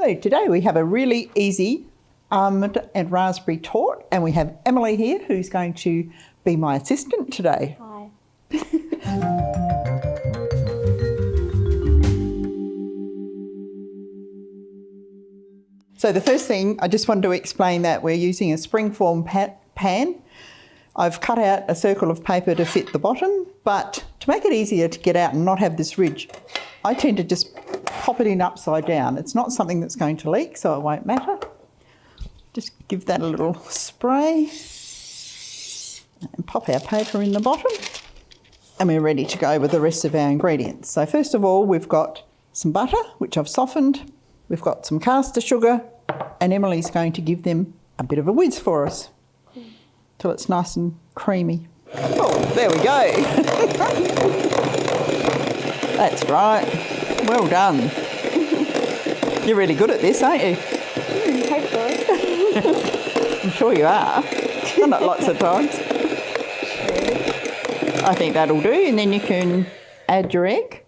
So today we have a really easy almond and raspberry torte, and we have Emily here who's going to be my assistant today. Hi. So the first thing, I just wanted to explain that we're using a springform pan. I've cut out a circle of paper to fit the bottom, but to make it easier to get out and not have this ridge, I tend to just pop it in upside down. It's not something that's going to leak, so it won't matter. Just give that a little spray and pop our paper in the bottom, and we're ready to go with the rest of our ingredients. So first of all, we've got some butter, which I've softened. We've got some castor sugar, and Emily's going to give them a bit of a whiz for us till it's nice and creamy. Oh, there we go. That's right. Well done. You're really good at this, aren't you? Hopefully. I'm sure you are. Done it lots of times. I think that'll do, and then you can add your egg.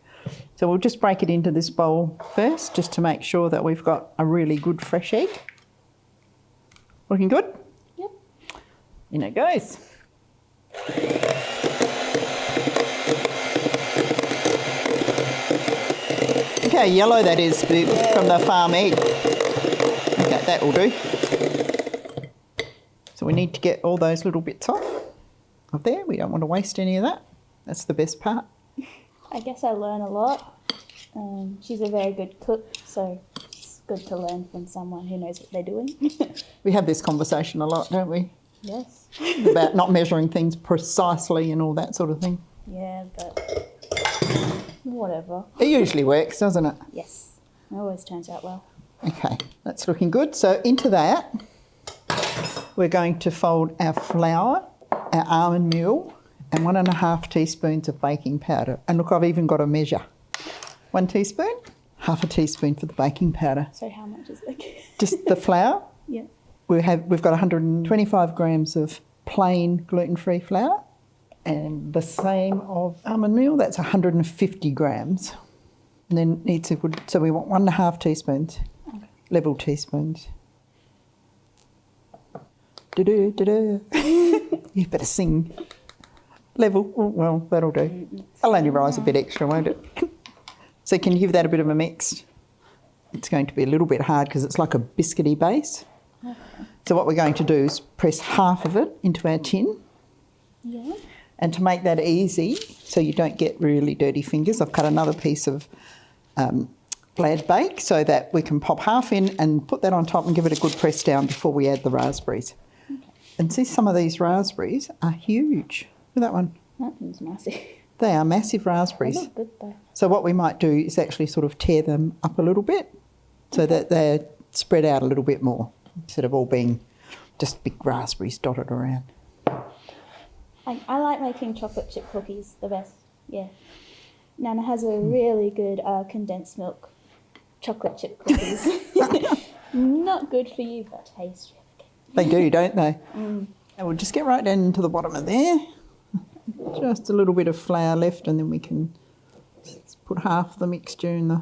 So we'll just break it into this bowl first, just to make sure that we've got a really good fresh egg. Looking good? Yep. In it goes. Look how yellow that is from the farm egg. Okay, that will do. So we need to get all those little bits off of there. We don't want to waste any of that. That's the best part. I guess I learn a lot. She's a very good cook, so it's good to learn from someone who knows what they're doing. We have this conversation a lot, don't we? Yes. About not measuring things precisely and all that sort of thing. Yeah, but whatever. It usually works, doesn't it? Yes. It always turns out well. Okay, that's looking good. So into that, we're going to fold our flour, our almond meal, and 1.5 teaspoons of baking powder. And look, I've even got a measure. 1 teaspoon, 1/2 teaspoon for the baking powder. So how much is it? Just the flour. Yeah. We've got 125 grams of plain gluten-free flour, and the same of almond meal. That's 150 grams. And then needs a good. So we want 1.5 teaspoons, Okay. level teaspoons. Do-do, do-do. You better sing. Level. Oh, well, that'll do. I'll only rise a bit extra, won't it? So can you give that a bit of a mix? It's going to be a little bit hard because it's like a biscuity base. Okay. So what we're going to do is press half of it into our tin. Yeah. And to make that easy, so you don't get really dirty fingers, I've cut another piece of glad bake so that we can pop half in and put that on top and give it a good press down before we add the raspberries. Okay. And see, some of these raspberries are huge. Look at that one. That one's massive. They are massive They raspberries. look good though. So what we might do is actually sort of tear them up a little bit so that they're spread out a little bit more instead of all being just big raspberries dotted around. I like making chocolate chip cookies the best. Yeah. Nana has a really good condensed milk chocolate chip cookies. Not good for you, but taste really good. They do, don't they? Mm. And we'll just get right down into the bottom of there. Just a little bit of flour left, and then we can just put half the mixture in the...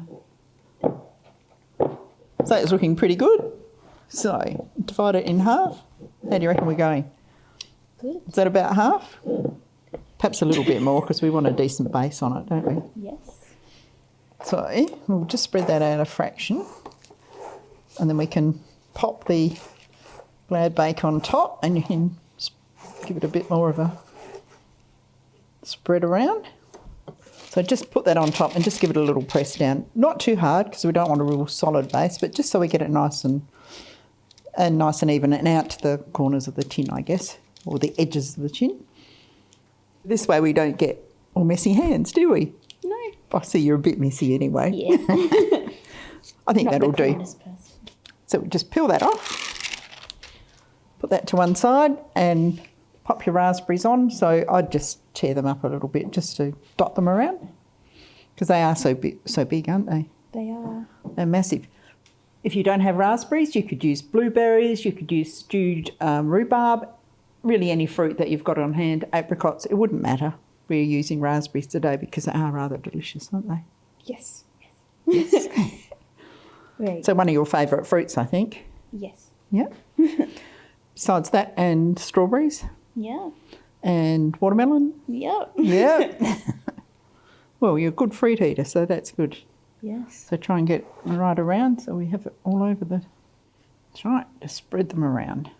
So it's looking pretty good. So divide it in half. How do you reckon we're going? Good. Is that about half? Perhaps a little bit more because we want a decent base on it, don't we? Yes. So we'll just spread that out a fraction, and then we can pop the glad bake on top, and you can give it a bit more of a spread around. So just put that on top and just give it a little press down. Not too hard because we don't want a real solid base, but just so we get it nice and even and out to the corners of the tin, I guess, or the edges of the tin. This way we don't get all messy hands, do we? No. I see you're a bit messy anyway. Yeah. I think Not that'll the do. kindest person. So just peel that off, put that to one side and pop your raspberries on. So I'd just tear them up a little bit just to dot them around because they are so big, aren't they? They are. They're massive. If you don't have raspberries, you could use blueberries, you could use stewed rhubarb, really any fruit that you've got on hand, apricots, it wouldn't matter. We're using raspberries today because they are rather delicious, aren't they? Yes. Yes. Very So one of your favourite fruits, I think. Yes. Yeah. Besides that, and strawberries Yeah. and watermelon. Yep. Yeah. Well, you're a good fruit eater, so that's good. Yes. So try and get right around so we have it all over the... That's right, just spread them around.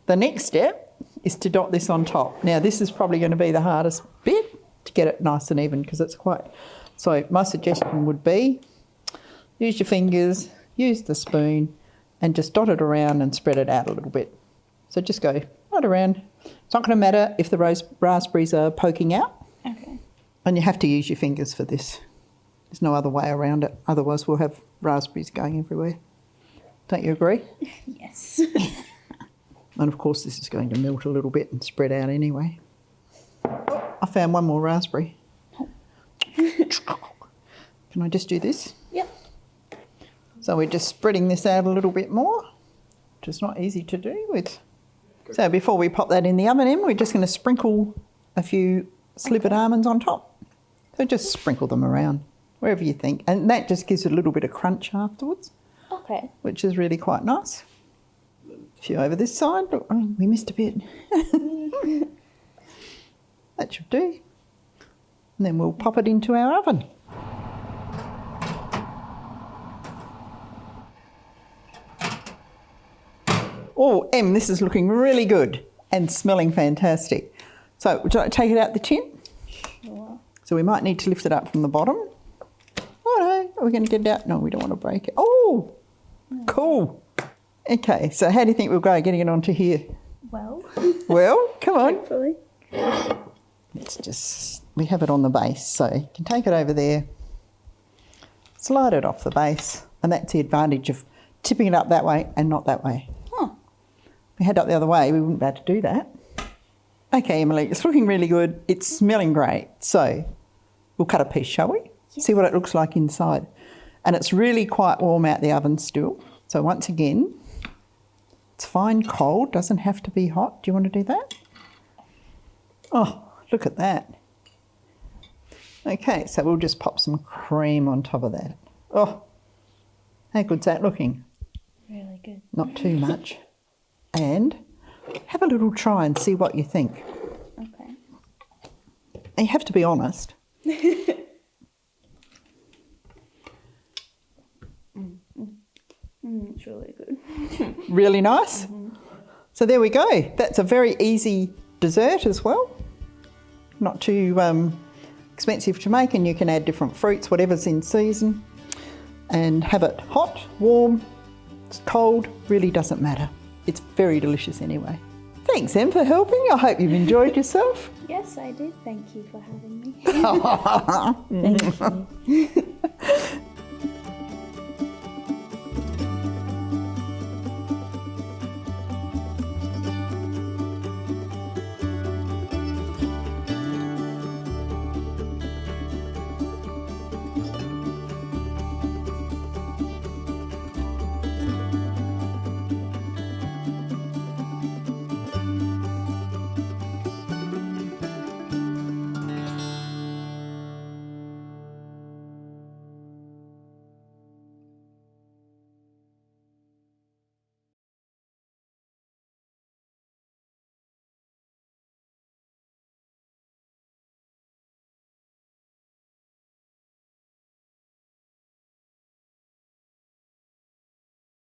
The next step is to dot this on top. Now, this is probably going to be the hardest bit to get it nice and even because it's quite... So my suggestion would be use your fingers, use the spoon and just dot it around and spread it out a little bit. So just go right around. It's not going to matter if the raspberries are poking out. Okay. And you have to use your fingers for this. There's no other way around it. Otherwise we'll have raspberries going everywhere. Don't you agree? Yes. And of course this is going to melt a little bit and spread out anyway. Oh, I found one more raspberry. Can I just do this? Yep. So we're just spreading this out a little bit more, which is not easy to do with. So before we pop that in the oven, we're just going to sprinkle a few slivered almonds on top. So just sprinkle them around, wherever you think. And that just gives it a little bit of crunch afterwards, Okay. which is really quite nice. A few over this side. Look, oh, we missed a bit. That should do. And then we'll pop it into our oven. Oh, Em, this is looking really good and smelling fantastic. So would you like to take it out the tin? Sure. So we might need to lift it up from the bottom. Oh no, are we going to get it out? No, we don't want to break it. Oh, cool. Okay, so how do you think we'll go getting it onto here? Well. Well, come on. Hopefully. Let's just, we have it on the base, so you can take it over there, slide it off the base, and that's the advantage of tipping it up that way and not that way. Huh. If we had it up the other way, we wouldn't be able to do that. Okay, Emily, it's looking really good. It's smelling great. So we'll cut a piece, shall we? Yes. See what it looks like inside. And it's really quite warm out the oven still. So once again, it's fine cold, doesn't have to be hot. Do you want to do that? Oh, look at that. Okay, so we'll just pop some cream on top of that. Oh, how good's that looking? Really good. Not too much. And have a little try and see what you think. Okay. And you have to be honest. It's really good. Really nice. Mm-hmm. So there we go. That's a very easy dessert as well. Not too expensive to make, and you can add different fruits, whatever's in season, and have it hot, warm, it's cold, really doesn't matter. It's very delicious anyway. Thanks, Em, for helping. I hope you've enjoyed yourself. Yes, I did. Thank you for having me. Thank you.